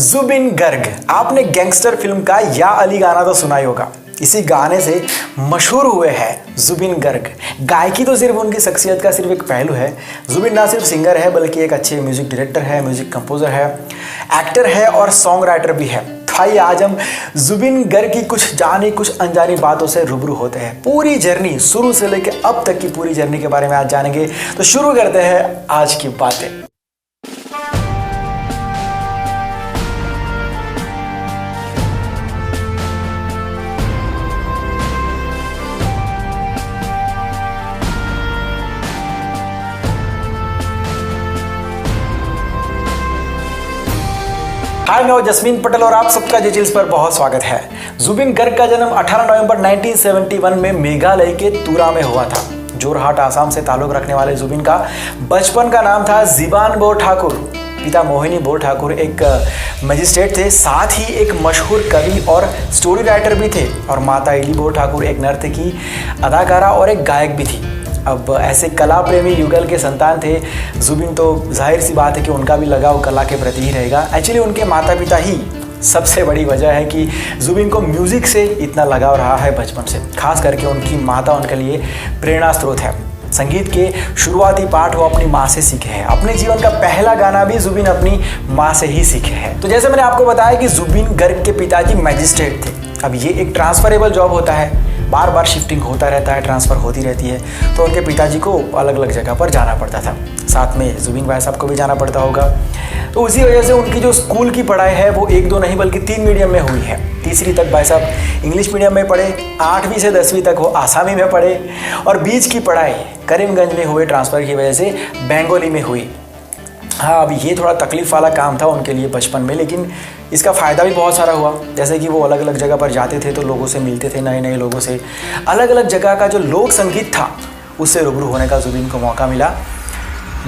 जुबिन गर्ग, आपने gangster film का या अली गाना तो सुना ही होगा। इसी गाने से मशहूर हुए हैं जुबिन गर्ग। गायकी तो सिर्फ उनकी शख्सियत का सिर्फ एक पहलू है। जुबिन ना सिर्फ सिंगर है बल्कि एक अच्छे म्यूजिक डायरेक्टर है, म्यूजिक कंपोजर है, एक्टर है और सॉन्ग राइटर भी है। तो आइए आज हम जुबिन गर्ग की कुछ जानी कुछ अनजानी बातों से रूबरू होते हैं। पूरी जर्नी शुरू से लेकर अब तक की पूरी जर्नी के बारे में आज जानेंगे। तो शुरू करते हैं आज की बातें। हाय, मैं जस्मीन पटेल और आप सबका जेचिल्स पर बहुत स्वागत है। जुबिन गर्ग का जन्म 18 नवंबर 1971 में मेघालय के तुरा में हुआ था। जोरहाट आसाम से ताल्लुक रखने वाले जुबिन का बचपन का नाम था जीबान बोर ठाकुर। पिता मोहिनी बोर ठाकुर एक मजिस्ट्रेट थे, साथ ही एक मशहूर कवि और स्टोरी राइटर भी थे, और माता इली बोर ठाकुर एक नर्तकी, अदाकारा और एक गायक भी थी। अब ऐसे कला प्रेमी युगल के संतान थे जुबिन, तो जाहिर सी बात है कि उनका भी लगाव कला के प्रति ही रहेगा। एक्चुअली उनके माता पिता ही सबसे बड़ी वजह है कि जुबिन को म्यूज़िक से इतना लगाव रहा है बचपन से। खास करके उनकी माता उनके लिए प्रेरणा स्रोत है। संगीत के शुरुआती पाठ वो अपनी माँ से सीखे हैं। अपने जीवन का पहला गाना भी जुबिन अपनी माँ से ही सीखे हैं। तो जैसे मैंने आपको बताया कि जुबिन गर्ग के पिताजी मैजिस्ट्रेट थे। अब ये एक ट्रांसफरेबल जॉब होता है, बार बार शिफ्टिंग होता रहता है, ट्रांसफ़र होती रहती है। तो उनके पिताजी को अलग अलग जगह पर जाना पड़ता था, साथ में जुबिन भाई साहब को भी जाना पड़ता होगा। तो उसी वजह से उनकी जो स्कूल की पढ़ाई है वो 1-2 नहीं बल्कि 3 मीडियम में हुई है। तीसरी तक भाई साहब इंग्लिश मीडियम में पढ़े, 8वीं से 10वीं तक वो आसामी में पढ़े, और बीच की पढ़ाई करीमगंज में हुए ट्रांसफ़र की वजह से बंगाली में हुई। हाँ, अब ये थोड़ा तकलीफ़ वाला काम था उनके लिए बचपन में, लेकिन इसका फ़ायदा भी बहुत सारा हुआ। जैसे कि वो अलग अलग जगह पर जाते थे तो लोगों से मिलते थे, नए नए लोगों से। अलग अलग जगह का जो लोक संगीत था उससे रूबरू होने का जुबिन को मौका मिला।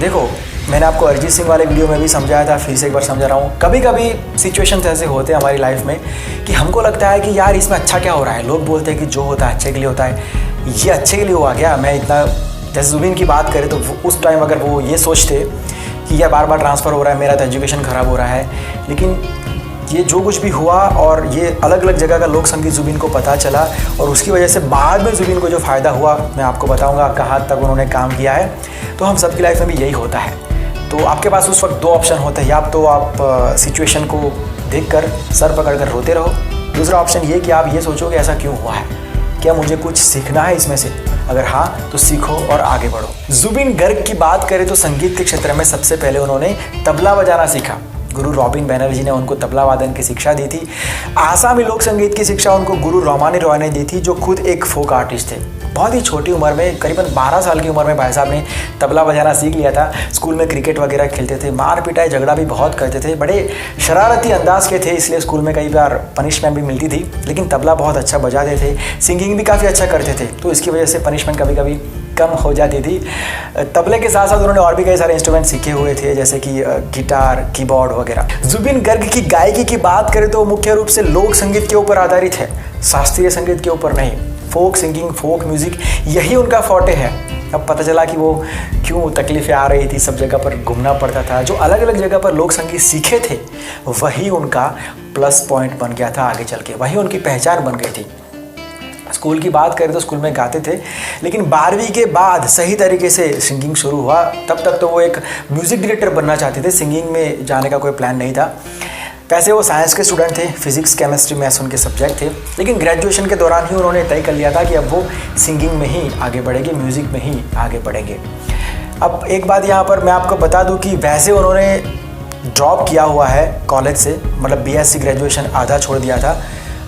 देखो, मैंने आपको अरिजीत सिंह वाले वीडियो में भी समझाया था, फिर से एक बार समझा रहा हूँ। कभी कभी सिचुएशंस ऐसे होते हैं हमारी लाइफ में कि हमको लगता है कि यार इसमें अच्छा क्या हो रहा है। लोग बोलते हैं कि जो होता है अच्छे के लिए होता है, ये अच्छे के लिए हुआ क्या। मैं इतना, जैसे जुबिन की बात करें तो उस टाइम अगर वो ये सोचते कि यह बार बार ट्रांसफ़र हो रहा है, मेरा तो एजुकेशन ख़राब हो रहा है, लेकिन ये जो कुछ भी हुआ और ये अलग अलग जगह का लोक संगीत जुबिन को पता चला, और उसकी वजह से बाद में जुबिन को जो फ़ायदा हुआ मैं आपको बताऊंगा कहाँ तक उन्होंने काम किया है। तो हम सबकी लाइफ में भी यही होता है। तो आपके पास उस वक्त 2 ऑप्शन होते हैं, या तो आप सिचुएशन को देखकर सर पकड़ कर रोते रहो, दूसरा ऑप्शन ये कि आप ये सोचो कि ऐसा क्यों हुआ है, क्या मुझे कुछ सीखना है इसमें से। अगर हाँ तो सीखो और आगे बढ़ो। जुबिन गर्ग की बात करें तो संगीत के क्षेत्र में सबसे पहले उन्होंने तबला बजाना सीखा। गुरु रॉबिन बैनर्जी ने उनको तबला वादन की शिक्षा दी थी। आसामी लोक संगीत की शिक्षा उनको गुरु रोमानी रॉय ने दी थी, जो खुद एक फोक आर्टिस्ट थे। बहुत ही छोटी उम्र में, करीबन 12 साल की उम्र में भाई साहब ने तबला बजाना सीख लिया था। स्कूल में क्रिकेट वगैरह खेलते थे, मार पिटाई झगड़ा भी बहुत करते थे, बड़े शरारती अंदाज के थे, इसलिए स्कूल में कई बार पनिशमेंट भी मिलती थी। लेकिन तबला बहुत अच्छा बजाते थे, सिंगिंग भी काफ़ी अच्छा करते थे, तो इसकी वजह से पनिशमेंट कभी कभी कम हो जाती थी। तबले के साथ साथ उन्होंने और भी कई सारे इंस्ट्रूमेंट सीखे हुए थे, जैसे कि गिटार, कीबोर्ड वगैरह। जुबिन गर्ग की गायकी की बात करें तो मुख्य रूप से लोक संगीत के ऊपर आधारित है, शास्त्रीय संगीत के ऊपर नहीं। फोक सिंगिंग, फोक म्यूजिक, यही उनका फॉर्टे है। अब पता चला कि वो क्यों तकलीफ़ें आ रही थी, सब जगह पर घूमना पड़ता था। जो अलग अलग जगह पर लोक संगीत सीखे थे वही उनका प्लस पॉइंट बन गया था आगे चल के, वही उनकी पहचान बन गई थी। स्कूल की बात करें तो स्कूल में गाते थे, लेकिन 12वीं के बाद सही तरीके से सिंगिंग शुरू हुआ। तब तक तो वो एक म्यूज़िक डायरेक्टर बनना चाहते थे, सिंगिंग में जाने का कोई प्लान नहीं था। वैसे वो साइंस के स्टूडेंट थे, फिजिक्स, केमिस्ट्री, मैथ्स उनके सब्जेक्ट थे, लेकिन ग्रेजुएशन के दौरान ही उन्होंने तय कर लिया था कि अब वो सिंगिंग में ही आगे बढ़ेंगे, म्यूज़िक में ही आगे बढ़ेंगे। अब एक बात यहाँ पर मैं आपको बता दूँ कि वैसे उन्होंने ड्रॉप किया हुआ है कॉलेज से, मतलब BSc ग्रेजुएशन आधा छोड़ दिया था।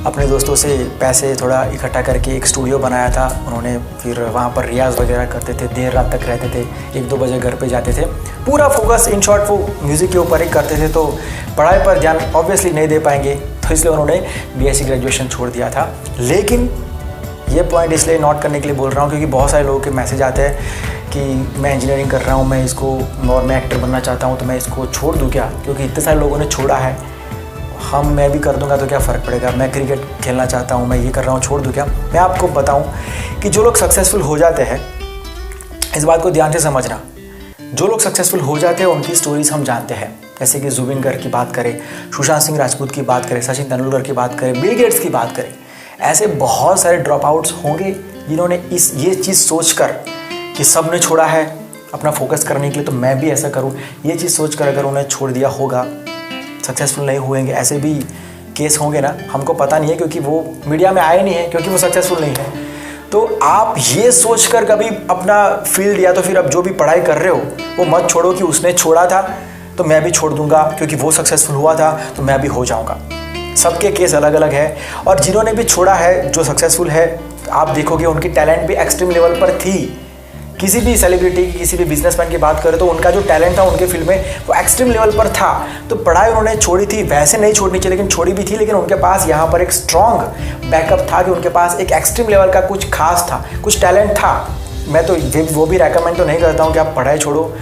अपने दोस्तों से पैसे थोड़ा इकट्ठा करके एक स्टूडियो बनाया था उन्होंने, फिर वहाँ पर रियाज़ वगैरह करते थे, देर रात तक रहते थे, 1-2 बजे घर पे जाते थे। पूरा फोकस इन शॉर्ट वो म्यूज़िक के ऊपर ही करते थे, तो पढ़ाई पर ध्यान ऑब्वियसली नहीं दे पाएंगे, तो इसलिए उन्होंने BSc ग्रेजुएशन छोड़ दिया था। लेकिन ये पॉइंट इसलिए नोट करने के लिए बोल रहा हूँ क्योंकि बहुत सारे लोगों के मैसेज आते हैं कि मैं इंजीनियरिंग कर रहा हूँ, मैं इसको, और मैं एक्टर बनना चाहता हूँ, तो मैं इसको छोड़ दूँ क्या, क्योंकि इतने सारे लोगों ने छोड़ा है। मैं भी कर दूंगा तो क्या फ़र्क पड़ेगा, मैं क्रिकेट खेलना चाहता हूँ, मैं ये कर रहा हूँ, छोड़ दूँ क्या। मैं आपको बताऊँ कि जो लोग सक्सेसफुल हो जाते हैं, इस बात को ध्यान से समझना, जो लोग सक्सेसफुल हो जाते हैं उनकी स्टोरीज हम जानते हैं। जैसे कि जुबिन गर्ग की बात करें, सुशांत सिंह राजपूत की बात करें, सचिन तेंदुलकर की बात करें, बिल गेट्स की बात करें, ऐसे बहुत सारे ड्रॉप आउट्स होंगे जिन्होंने ये चीज़ सोचकर कि सब ने छोड़ा है अपना फोकस करने के लिए तो मैं भी ऐसा करूं, ये चीज़ सोचकर अगर उन्हें छोड़ दिया होगा, सक्सेसफुल नहीं हुएंगे, ऐसे भी केस होंगे ना, हमको पता नहीं है क्योंकि वो मीडिया में आए नहीं है, क्योंकि वो सक्सेसफुल नहीं है। तो आप ये सोचकर कभी अपना फील्ड या तो फिर अब जो भी पढ़ाई कर रहे हो वो मत छोड़ो कि उसने छोड़ा था तो मैं भी छोड़ दूंगा, क्योंकि वो सक्सेसफुल हुआ था तो मैं भी हो जाऊंगा। सबके केस अलग अलग है, और जिन्होंने भी छोड़ा है जो सक्सेसफुल है, आप देखोगे उनकी टैलेंट भी एक्सट्रीम लेवल पर थी। किसी भी सेलिब्रिटी की, किसी भी बिजनेसमैन की बात करें तो उनका जो टैलेंट था उनके फील्ड में वो एक्सट्रीम लेवल पर था। तो पढ़ाई उन्होंने छोड़ी थी, वैसे नहीं छोड़नी चाहिए लेकिन छोड़ी भी थी, लेकिन उनके पास यहाँ पर एक स्ट्रॉन्ग बैकअप था कि उनके पास एक एक्सट्रीम लेवल का कुछ खास था, कुछ टैलेंट था। मैं तो वो भी रेकमेंड तो नहीं करता हूँ कि आप पढ़ाई छोड़ो।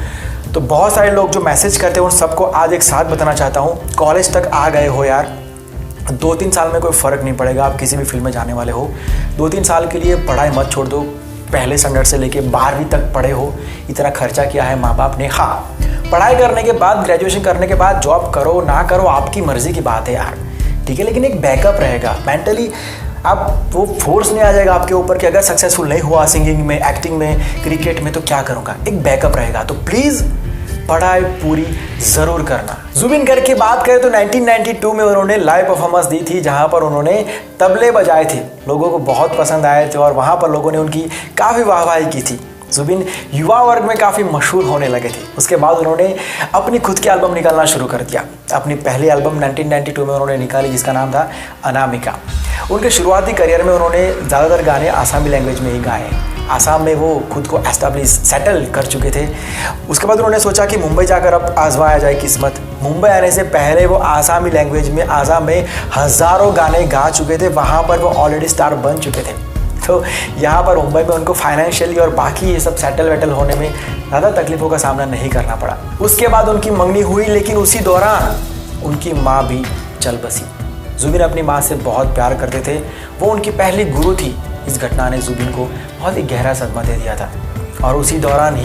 तो बहुत सारे लोग जो मैसेज करते हैं उन सबको आज एक साथ बताना चाहता हूँ, कॉलेज तक आ गए हो यार, 2-3 साल में कोई फ़र्क नहीं पड़ेगा, आप किसी भी फील्ड में जाने वाले हो, 2-3 साल के लिए पढ़ाई मत छोड़ दो। पहले स्टैंडर्ड से लेके 12वीं तक पढ़े हो, इतना खर्चा किया है माँ बाप ने। हाँ, पढ़ाई करने के बाद, ग्रेजुएशन करने के बाद जॉब करो ना करो आपकी मर्जी की बात है यार, ठीक है, लेकिन एक बैकअप रहेगा। मेंटली आप वो फोर्स नहीं आ जाएगा आपके ऊपर कि अगर सक्सेसफुल नहीं हुआ सिंगिंग में, एक्टिंग में, क्रिकेट में तो क्या करूँगा, एक बैकअप रहेगा। तो प्लीज़ पढ़ाई पूरी ज़रूर करना। जुबिन गर्ग की बात करें तो 1992 में उन्होंने लाइव परफॉर्मेंस दी थी जहां पर उन्होंने तबले बजाए थे, लोगों को बहुत पसंद आए थे और वहां पर लोगों ने उनकी काफ़ी वाहवाही की थी। जुबिन युवा वर्ग में काफ़ी मशहूर होने लगे थे। उसके बाद उन्होंने अपनी खुद की एल्बम निकालना शुरू कर दिया। अपनी पहली एल्बम 1992 में उन्होंने निकाली जिसका नाम था अनामिका। उनके शुरुआती करियर में उन्होंने ज़्यादातर गाने आसामी लैंग्वेज में ही गाए। आसाम में वो खुद को एस्टैब्लिश सेटल कर चुके थे। उसके बाद उन्होंने सोचा कि मुंबई जाकर अब आजमाया जाए किस्मत। मुंबई आने से पहले वो आसामी लैंग्वेज में आसाम में हज़ारों गाने गा चुके थे, वहाँ पर वो ऑलरेडी स्टार बन चुके थे। तो यहाँ पर मुंबई में उनको फाइनेंशियली और बाकी ये सब सेटल वेटल होने में ज़्यादा तकलीफ़ों का सामना नहीं करना पड़ा। उसके बाद उनकी मंगनी हुई, लेकिन उसी दौरान उनकी माँ भी चल बसी। जुबिन अपनी माँ से बहुत प्यार करते थे, वो उनकी पहली गुरु थी। इस घटना ने जुबिन को बहुत ही गहरा सदमा दे दिया था और उसी दौरान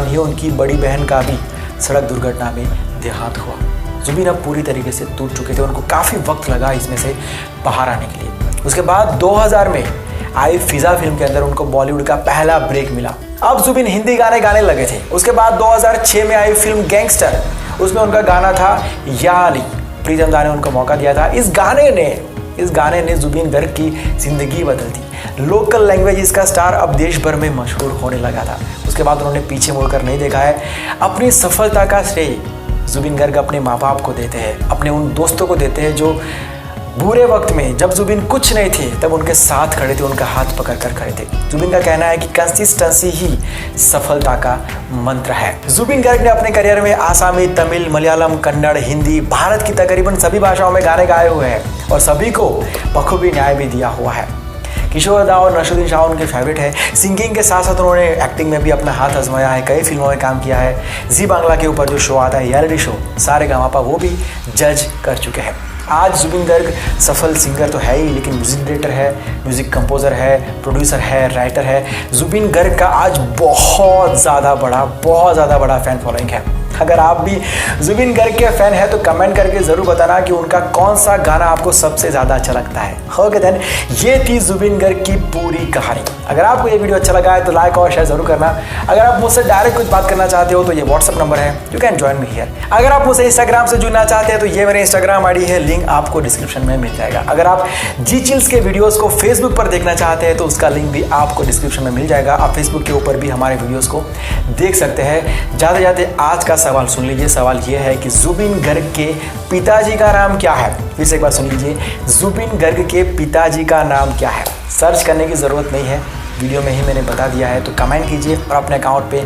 ही उनकी बड़ी बहन का भी सड़क दुर्घटना में देहांत हुआ। जुबिन अब पूरी तरीके से टूट चुके थे, उनको काफ़ी वक्त लगा इसमें से बाहर आने के लिए। उसके बाद 2000 में आई फिजा फिल्म के अंदर उनको बॉलीवुड का पहला ब्रेक मिला। अब जुबिन हिंदी गाने गाने लगे थे। उसके बाद 2006 में आई फिल्म गैंगस्टर, उसमें उनका गाना था या अली, प्रीतम दा ने उनको मौका दिया था। इस गाने ने जुबिन गर्ग की ज़िंदगी बदल दी। लोकल लैंग्वेज का स्टार अब देश भर में मशहूर होने लगा था। उसके बाद उन्होंने पीछे मुड़कर नहीं देखा है। अपनी सफलता का श्रेय जुबिन गर्ग अपने माँ बाप को देते हैं, अपने उन दोस्तों को देते हैं जो बुरे वक्त में, जब जुबिन कुछ नहीं थे तब उनके साथ खड़े थे, उनका हाथ पकड़ कर खड़े थे। जुबिन का कहना है कि कंसिस्टेंसी ही सफलता का मंत्र है। जुबिन गर्ग ने अपने करियर में आसामी, तमिल, मलयालम, कन्नड़, हिंदी, भारत की तकरीबन सभी भाषाओं में गाने गाए हुए हैं और सभी को बखूबी न्याय भी दिया हुआ है। किशोर दा और नसरुद्दीन शाह उनके फेवरेट है। सिंगिंग के साथ साथ उन्होंने एक्टिंग में भी अपना हाथ आजमाया है, कई फिल्मों में काम किया है। जी बांग्ला के ऊपर जो शो आता है, रियलिटी शो सारेगामापा, वो भी जज कर चुके हैं। आज जुबिन गर्ग सफल सिंगर तो है ही, लेकिन म्यूजिक डायरेक्टर है, म्यूजिक कंपोजर है, प्रोड्यूसर है, राइटर है। जुबिन गर्ग का आज बहुत ज़्यादा बड़ा फैन फॉलोइंग है। अगर आप भी जुबिन गर्ग के फैन है तो कमेंट करके ज़रूर बताना कि उनका कौन सा गाना आपको सबसे ज़्यादा अच्छा लगता है। ओके देन, ये थी जुबिन गर्ग की पूरी कहानी। अगर आपको ये वीडियो अच्छा लगा है तो लाइक और शेयर जरूर करना। अगर आप मुझसे डायरेक्ट कुछ बात करना चाहते हो तो ये व्हाट्सअप नंबर है, you can join me here. अगर आप मुझसे इंस्टाग्राम से जुड़ना चाहते हैं तो ये मेरे इंस्टाग्राम आईडी है, लिंक आपको डिस्क्रिप्शन में मिल जाएगा। अगर आप जी चिल्स के वीडियोज़ को फेसबुक पर देखना चाहते हैं तो उसका लिंक भी आपको डिस्क्रिप्शन में मिल जाएगा। आप फेसबुक के ऊपर भी हमारे वीडियोज़ को देख सकते हैं। जाते जाते आज का सवाल सुन लीजिए। सवाल यह है कि जुबिन गर्ग के पिताजी का नाम क्या है? फिर से एक बार सुन लीजिए, जुबिन गर्ग के पिताजी का नाम क्या है? सर्च करने की ज़रूरत नहीं है, वीडियो में ही मैंने बता दिया है। तो कमेंट कीजिए और अपने अकाउंट पे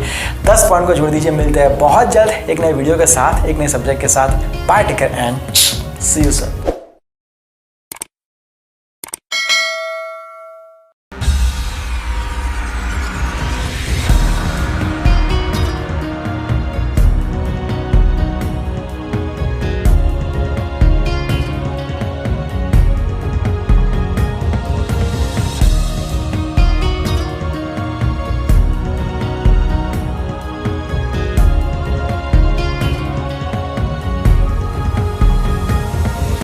10 पॉइंट को जोड़ दीजिए। मिलते हैं बहुत जल्द एक नए वीडियो के साथ, एक नए सब्जेक्ट के साथ। Bye, take care and see you soon.